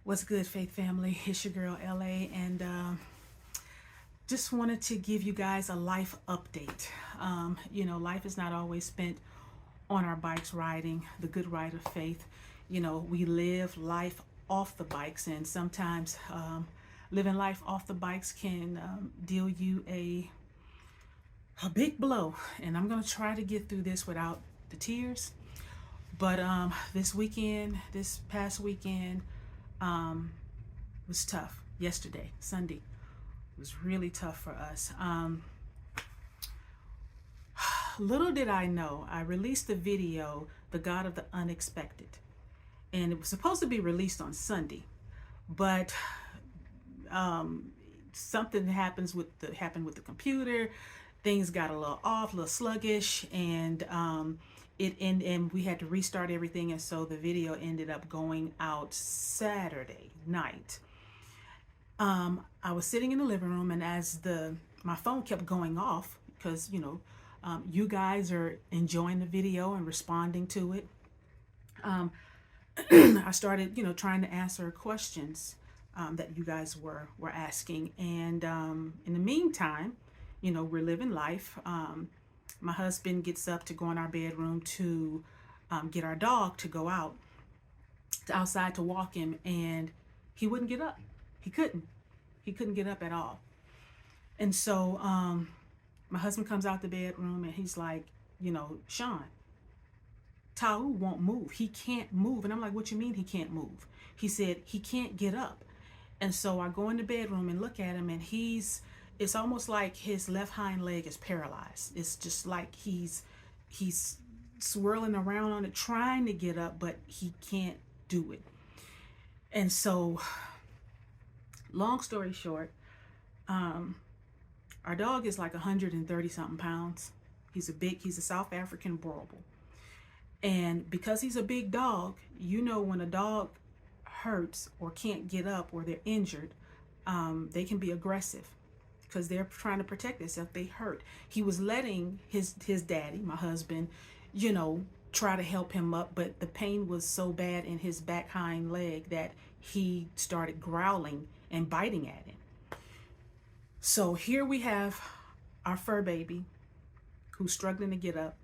What's good, Faith family? It's your girl LA, and just wanted to give you guys a life update. Life is not always spent on our bikes riding the good ride of faith. We live life off the bikes, and sometimes living life off the bikes can deal you a big blow. And I'm gonna try to get through this without the tears. But this past weekend, was tough. Yesterday, Sunday, was really tough for us. Little did I know, I released the video, The God of the Unexpected, and it was supposed to be released on Sunday, but something happened with the computer. Things got a little off, a little sluggish, and and we had to restart everything, and so the video ended up going out Saturday night. I was sitting in the living room, and as my phone kept going off, because you guys are enjoying the video and responding to it, I started trying to answer questions that you guys were asking, and in the meantime, we're living life. My husband gets up to go in our bedroom to get our dog to go outside to walk him, and he wouldn't get up. He couldn't get up at all. And so my husband comes out the bedroom, and he's like, Sean, Tau won't move. He can't move. And I'm like, what you mean he can't move? He said he can't get up. And so I go in the bedroom and look at him, and it's almost like his left hind leg is paralyzed. It's just like he's swirling around on it, trying to get up, but he can't do it. And so, long story short, our dog is like 130 something pounds. He's a South African Boerboel. And because he's a big dog, when a dog hurts or can't get up or they're injured, they can be aggressive, because they're trying to protect themselves. They hurt. He was letting his daddy, my husband, try to help him up, but the pain was so bad in his back hind leg that he started growling and biting at him. So here we have our fur baby who's struggling to get up,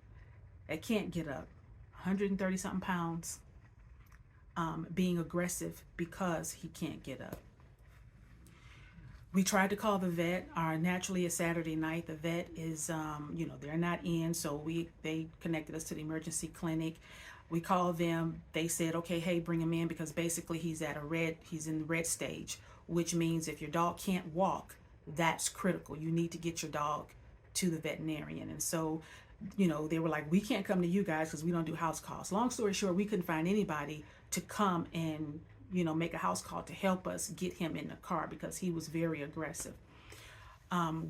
that can't get up, 130 something pounds, being aggressive because he can't get up. We tried to call the vet. Naturally, a Saturday night, the vet is, they're not in, so they connected us to the emergency clinic. We called them. They said, okay, hey, bring him in, because basically he's in the red stage, which means if your dog can't walk, that's critical. You need to get your dog to the veterinarian. And so, they were like, we can't come to you guys because we don't do house calls. Long story short, we couldn't find anybody to come and make a house call to help us get him in the car, because he was very aggressive.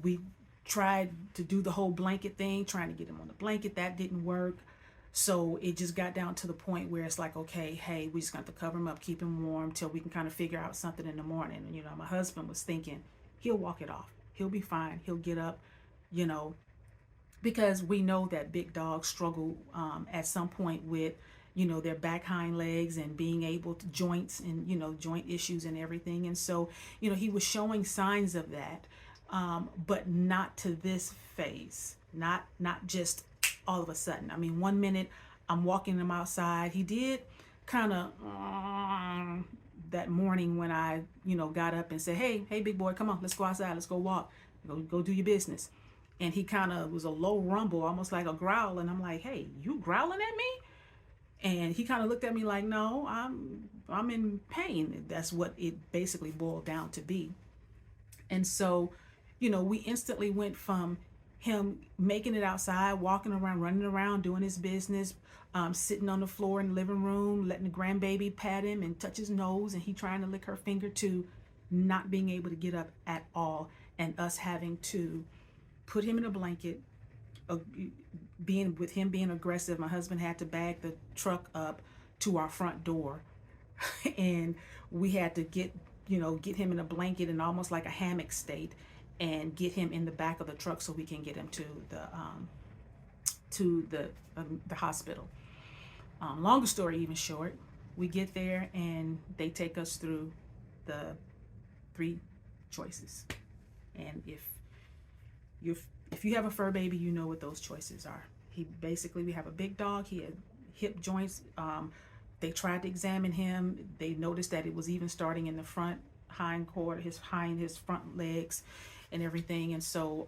We tried to do the whole blanket thing, trying to get him on the blanket. That didn't work. So it just got down to the point where it's like, okay, hey, we just got to cover him up, keep him warm till we can kind of figure out something in the morning. And, my husband was thinking, he'll walk it off. He'll be fine. He'll get up, because we know that big dogs struggle at some point with their back hind legs and being able to joints and joint issues and everything. And so he was showing signs of that, but not to this phase, not just all of a sudden. I mean, one minute I'm walking him outside. He did kind of that morning when I got up and said, hey big boy, come on, let's go outside, let's go walk, go do your business. And he kind of was a low rumble, almost like a growl, and I'm like, hey, you growling at me? And he kind of looked at me like, no, I'm in pain. That's what it basically boiled down to be. And so, we instantly went from him making it outside, walking around, running around, doing his business, sitting on the floor in the living room, letting the grandbaby pat him and touch his nose, and he trying to lick her finger, to not being able to get up at all, and us having to put him in a blanket. Being aggressive, my husband had to bag the truck up to our front door, and we had to get him in a blanket and almost like a hammock state, and get him in the back of the truck so we can get him to the hospital. Longer story even short, we get there and they take us through the 3 choices. And if you have a fur baby, you know what those choices are. We have a big dog. He had hip joints. They tried to examine him. They noticed that it was even starting in the front hind quarter, his front legs and everything. And so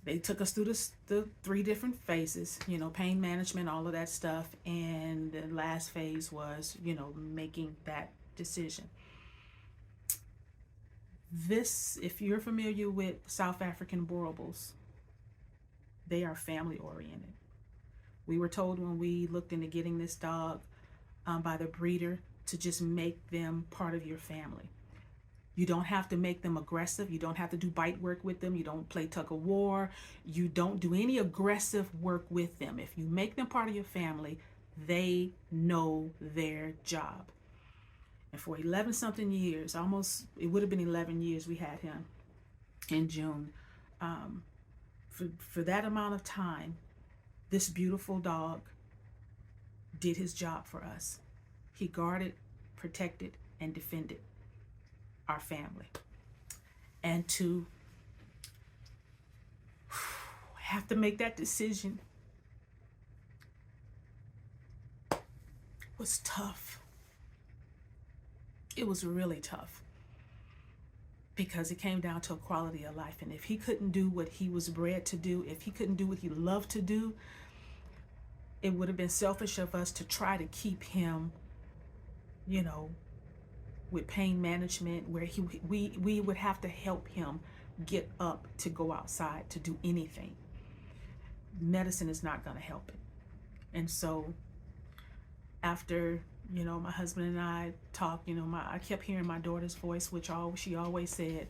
they took us through the 3 different phases, pain management, all of that stuff. And the last phase was, making that decision. If you're familiar with South African Boerboels, they are family oriented. We were told when we looked into getting this dog by the breeder to just make them part of your family. You don't have to make them aggressive. You don't have to do bite work with them. You don't play tug of war. You don't do any aggressive work with them. If you make them part of your family, they know their job. And for 11 something years, it would have been 11 years we had him in June. For that amount of time, this beautiful dog did his job for us. He guarded, protected, and defended our family. And to have to make that decision was tough. It was really tough because it came down to a quality of life. And if he couldn't do what he was bred to do, if he couldn't do what he loved to do, it would have been selfish of us to try to keep him, with pain management, where we would have to help him get up to go outside to do anything. Medicine is not going to help it. And so after, my husband and I talked, I kept hearing my daughter's voice, which she always said,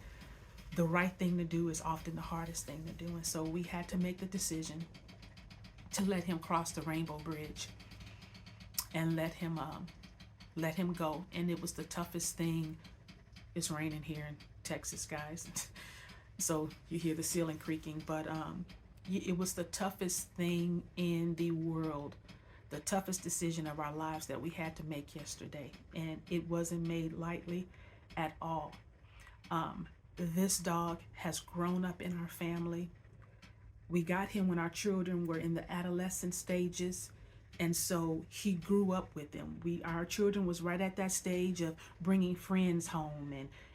the right thing to do is often the hardest thing to do. And so we had to make the decision to let him cross the Rainbow Bridge and let him go. And it was the toughest thing. It's raining here in Texas, guys. So you hear the ceiling creaking, but it was the toughest thing in the world, the toughest decision of our lives that we had to make yesterday. And it wasn't made lightly at all. This dog has grown up in our family. We got him when our children were in the adolescent stages. And so he grew up with them. Our children was right at that stage of bringing friends home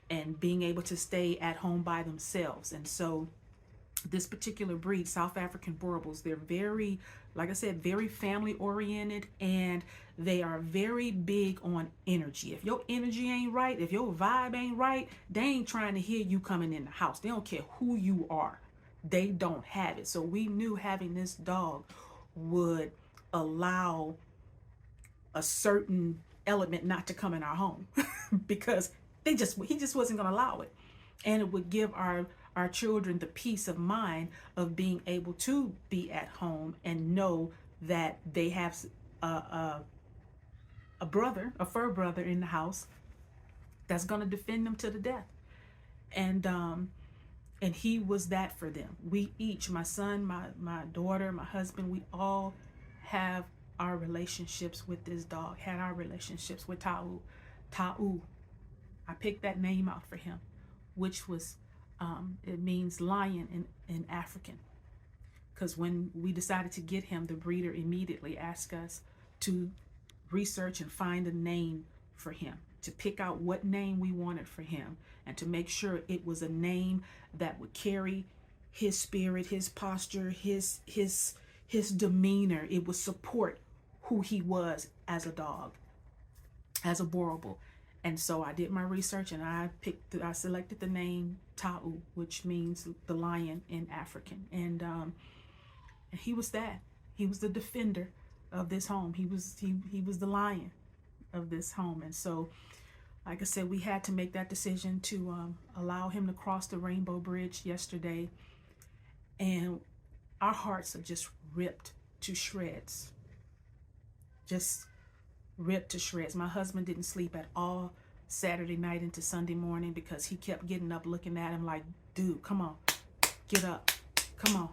and being able to stay at home by themselves. And so this particular breed, South African Boerboels, they're very, like I said, very family oriented, and they are very big on energy. If your energy ain't right, if your vibe ain't right, they ain't trying to hear you coming in the house. They don't care who you are. They don't have it. So we knew having this dog would allow a certain element not to come in our home because he just wasn't going to allow it. And it would give our children the peace of mind of being able to be at home and know that they have a fur brother in the house that's going to defend them to the death. And he was that for them. We each, my son, my daughter, my husband, we all have our relationships with this dog, had our relationships with Ta'u. Ta'u, I picked that name out for him, which was, it means lion in African. Because when we decided to get him, the breeder immediately asked us to research and find a name for him, to pick out what name we wanted for him, and to make sure it was a name that would carry his spirit, his posture, his demeanor. It would support who he was as a dog, as a Boerboel. And so I did my research and I selected the name Ta'u, which means the lion in African. And he was that. He was the defender of this home. He was the lion of this home. And so, like I said, we had to make that decision to allow him to cross the Rainbow Bridge yesterday. And our hearts are just ripped to shreds. Just ripped to shreds. My husband didn't sleep at all Saturday night into Sunday morning because he kept getting up looking at him like, dude, come on, get up. Come on,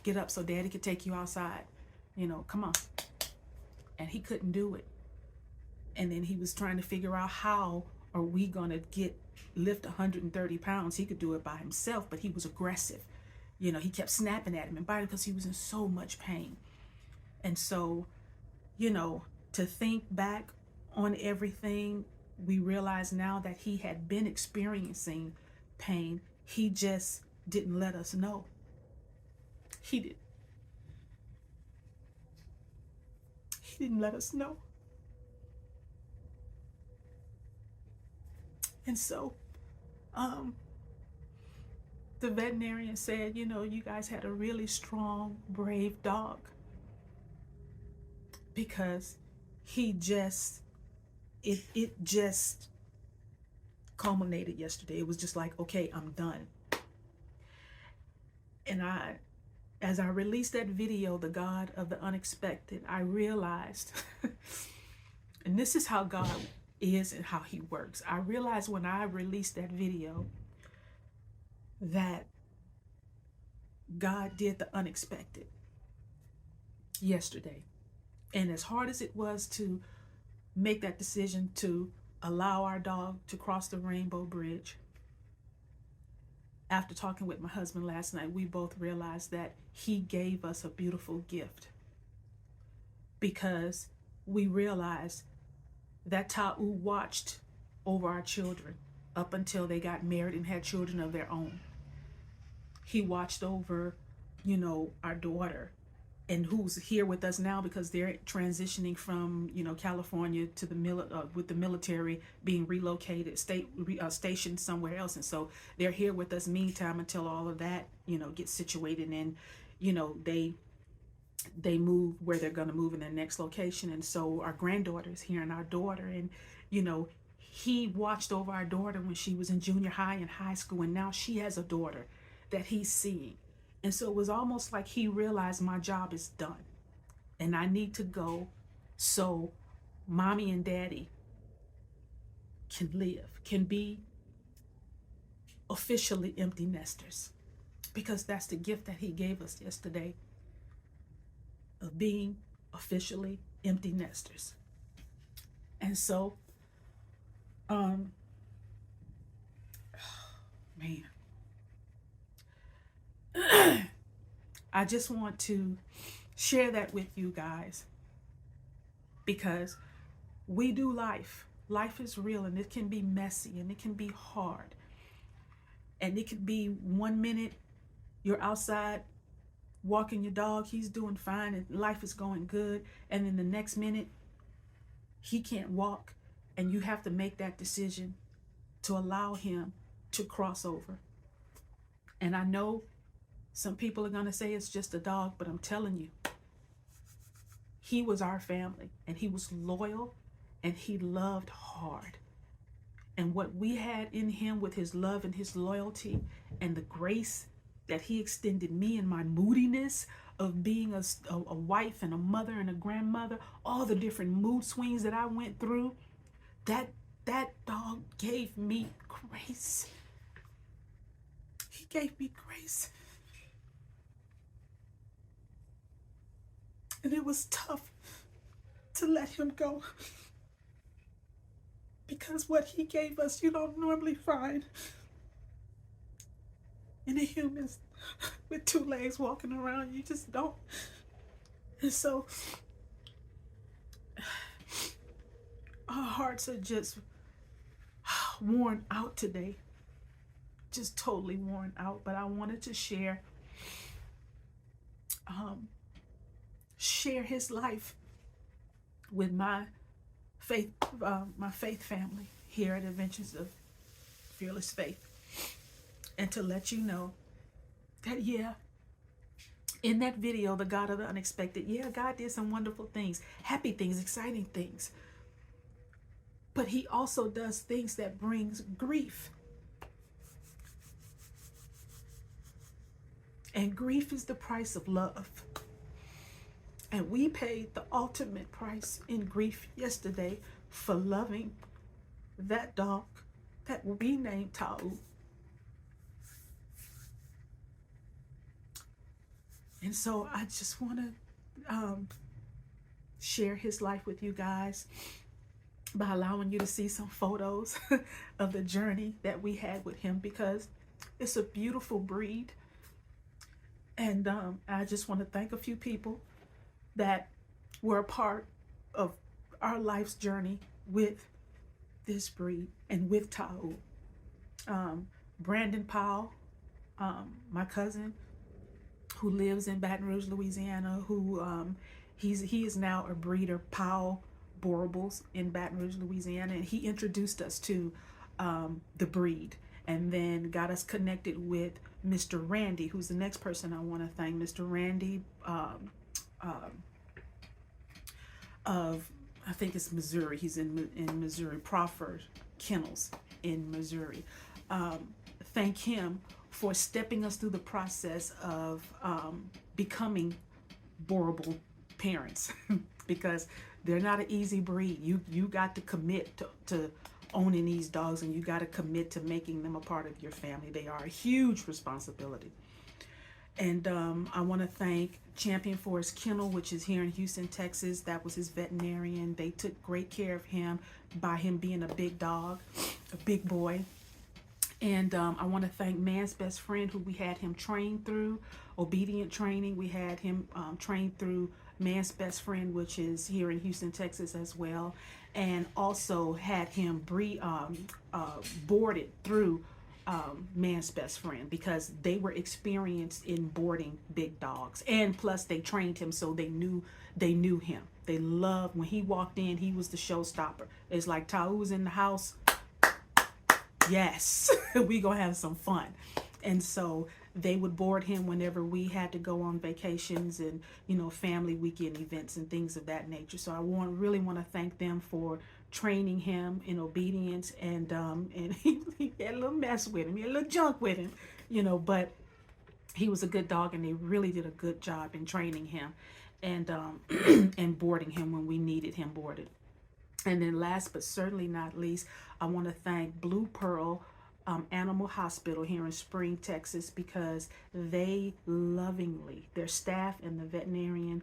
get up so daddy could take you outside. Come on. And he couldn't do it. And then he was trying to figure out how are we going to lift 130 pounds. He could do it by himself, but he was aggressive. You know, he kept snapping at him and biting because he was in so much pain. And so, you know, to think back on everything, we realize now that he had been experiencing pain. He just didn't let us know. He didn't let us know. And so the veterinarian said, you know, you guys had a really strong, brave dog, because it just culminated yesterday. It was just like, okay, I'm done. And as I released that video, The God of the Unexpected, I realized, and this is how God is and how he works. I realized when I released that video that God did the unexpected yesterday. And as hard as it was to make that decision to allow our dog to cross the Rainbow Bridge, after talking with my husband last night, we both realized that he gave us a beautiful gift, because we realized that Ta'u watched over our children up until they got married and had children of their own. He watched over, you know, our daughter, and who's here with us now because they're transitioning from, you know, California to the with the military, being relocated, stationed somewhere else. And so they're here with us meantime until all of that, you know, gets situated, and, you know, they move where they're going to move in their next location. And so our granddaughter is here, and our daughter, and, you know, he watched over our daughter when she was in junior high and high school, and now she has a daughter that he's seeing. And so it was almost like he realized my job is done and I need to go so mommy and daddy can live, can be officially empty nesters, because that's the gift that he gave us yesterday, of being officially empty nesters. And so, man, I just want to share that with you guys, because we do life. Life is real, and it can be messy, and it can be hard. And it could be 1 minute you're outside walking your dog, he's doing fine and life is going good. And then the next minute he can't walk, and you have to make that decision to allow him to cross over. And I know some people are going to say it's just a dog, but I'm telling you, he was our family, and he was loyal, and he loved hard. And what we had in him with his love and his loyalty and the grace that he extended me in my moodiness of being a wife and a mother and a grandmother, all the different mood swings that I went through, that dog gave me grace. He gave me grace. And it was tough to let him go, because what he gave us, you don't normally find in a human with 2 legs walking around. You just don't. And so our hearts are just worn out today, just totally worn out. But I wanted to share his life with my faith family here at Adventures of Fearless Faith, and to let you know that, yeah, in that video, The God of the Unexpected, yeah, God did some wonderful things, happy things, exciting things, but he also does things that brings grief. And grief is the price of love. And we paid the ultimate price in grief yesterday for loving that dog that we named Ta'u. And so I just want to share his life with you guys. by allowing you to see some photos of the journey that we had with him, because it's a beautiful breed. And I just want to thank a few people that were a part of our life's journey with this breed and with Tau. Brandon Powell, my cousin, who lives in Baton Rouge, Louisiana, who he is now a breeder, Powell Boerboels in Baton Rouge, Louisiana, and he introduced us to the breed, and then got us connected with Mr. Randy, who's the next person I want to thank. Mr. Randy of, I think it's Missouri. He's in Missouri, Proffer Kennels in Missouri. Thank him for stepping us through the process of becoming Boerboel parents, because they're not an easy breed. You got to commit to owning these dogs, and you got to commit to making them a part of your family. They are a huge responsibility. And I want to thank Champion for his kennel, which is here in Houston, Texas. That was his veterinarian. They took great care of him by him being a big dog, a big boy. And I want to thank Man's Best Friend, who we had him trained through obedient training. We had him trained through Man's Best Friend, which is here in Houston, Texas as well. And also had him boarded through Man's Best Friend, because they were experienced in boarding big dogs, and plus they trained him, so they knew him. They loved when he walked in. He was the showstopper. It's like, Tau's in the house, yes, we gonna have some fun. And so they would board him whenever we had to go on vacations and, you know, family weekend events and things of that nature. So I really want to thank them for training him in obedience. And he had a little mess with him, he had a little junk with him, you know, but he was a good dog, and they really did a good job in training him and and boarding him when we needed him boarded. And then last but certainly not least, I want to thank Blue Pearl Animal Hospital here in Spring, Texas, because they lovingly, their staff and the veterinarian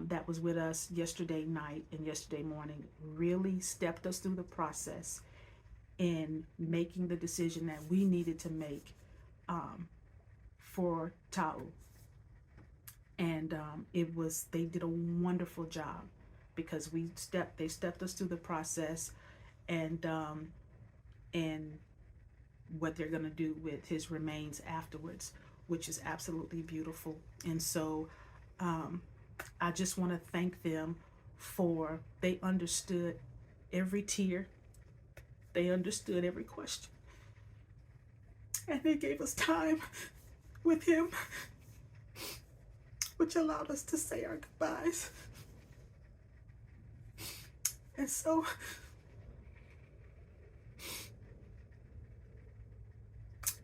that was with us yesterday night and yesterday morning, really stepped us through the process in making the decision that we needed to make for Tau. And they did a wonderful job, because they stepped us through the process, and what they're going to do with his remains afterwards, which is absolutely beautiful. And so I just want to thank them for, they understood every tear, they understood every question, and they gave us time with him, which allowed us to say our goodbyes. And so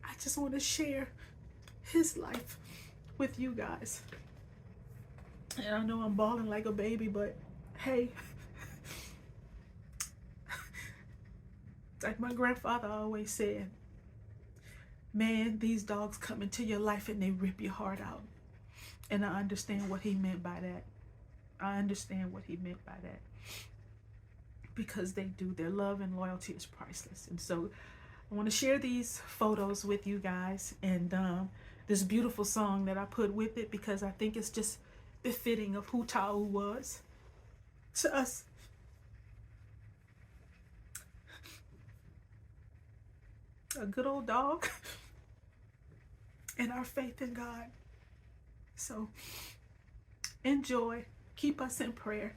I just want to share his life with you guys. And I know I'm bawling like a baby, but hey, like my grandfather always said, man, these dogs come into your life and they rip your heart out. And I understand what he meant by that. I understand what he meant by that. Because they do. Their love and loyalty is priceless. And so I want to share these photos with you guys, and this beautiful song that I put with it, because I think it's just befitting of who Tau was to us. A good old dog and our faith in God. So enjoy, keep us in prayer,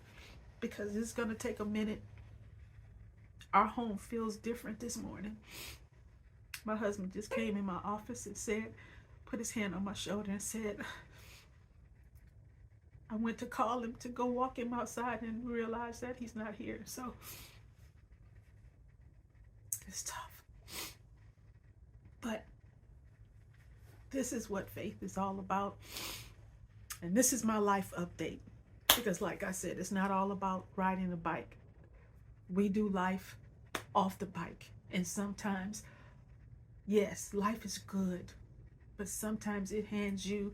because it's going to take a minute. Our home feels different this morning. My husband just came in my office and said, put his hand on my shoulder and said, I went to call him to go walk him outside and realized that he's not here. So it's tough. But this is what faith is all about. And this is my life update. Because like I said, it's not all about riding a bike. We do life off the bike. And sometimes, yes, life is good. But sometimes it hands you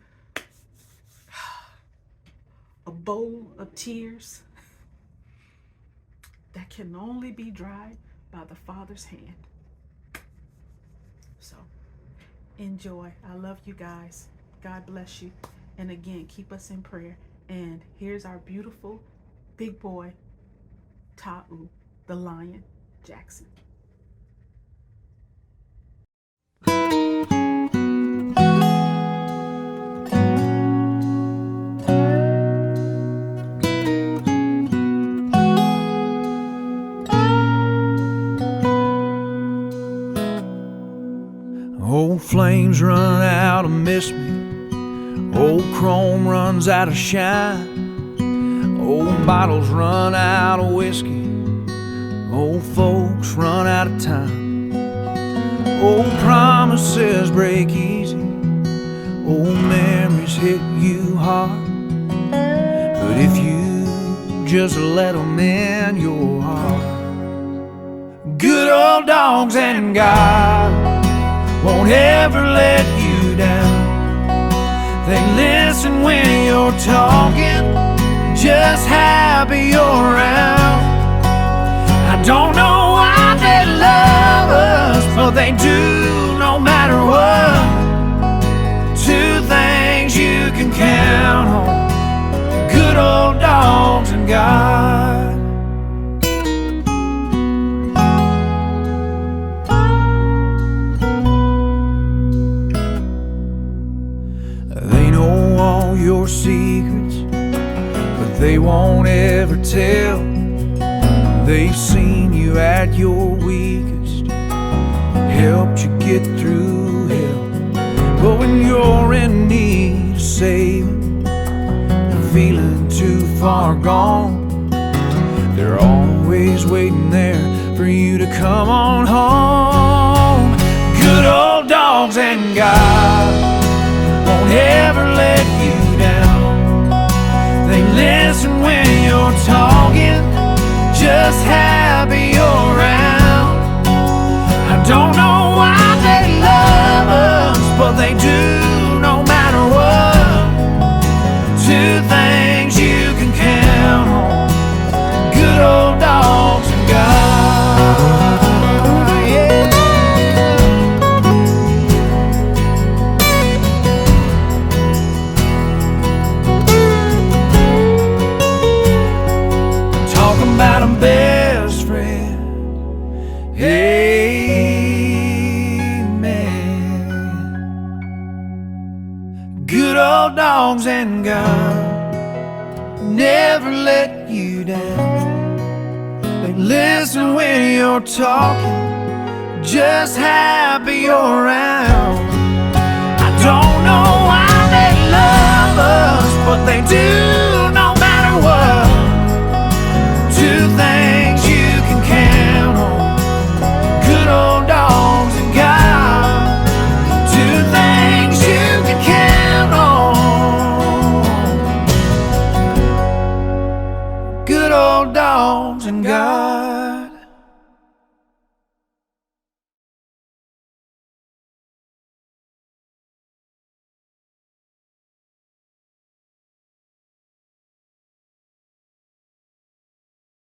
a bowl of tears that can only be dried by the Father's hand. So enjoy. I love you guys. God bless you. And again, keep us in prayer. And here's our beautiful big boy, Ta'u, the lion, Jackson. Old flames run out of miss me, old chrome runs out of shine, old bottles run out of whiskey, old folks run out of time, old promises break easy, old memories hit you hard, but if you just let them in your heart, good old dogs and God won't ever let you down. They listen when you're talking, just happy you're around. I don't know why they love us, but they do no matter what. Two things you can count on: good old dogs and God. They know all your secrets, but they won't ever tell. They've seen you at your weakest, helped you get through hell. But when you're in need of saving, feeling too far gone, they're always waiting there for you to come on home. Good old dogs and God won't ever let you down. They listen when you're talking, just happy you're around. I don't know why they love us, but they do no matter what. Two things you can count on: good old dogs and God. About a best friend, amen. Good old dogs and God never let you down. They listen when you're talking, just happy you're around.